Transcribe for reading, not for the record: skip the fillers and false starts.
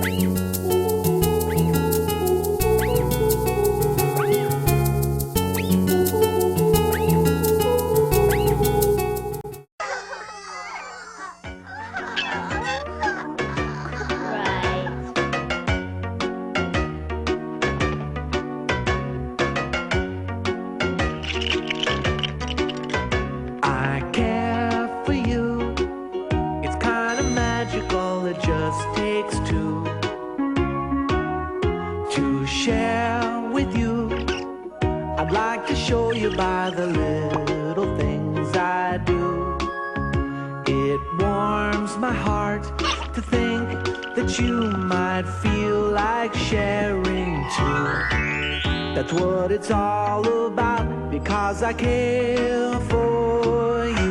Right. I care for you. It's kind of magical. It just takes two to share with you. I'd like to show you by the little things I do. It warms my heart to think that you might feel like sharing too. That's what it's all about, because I care for you.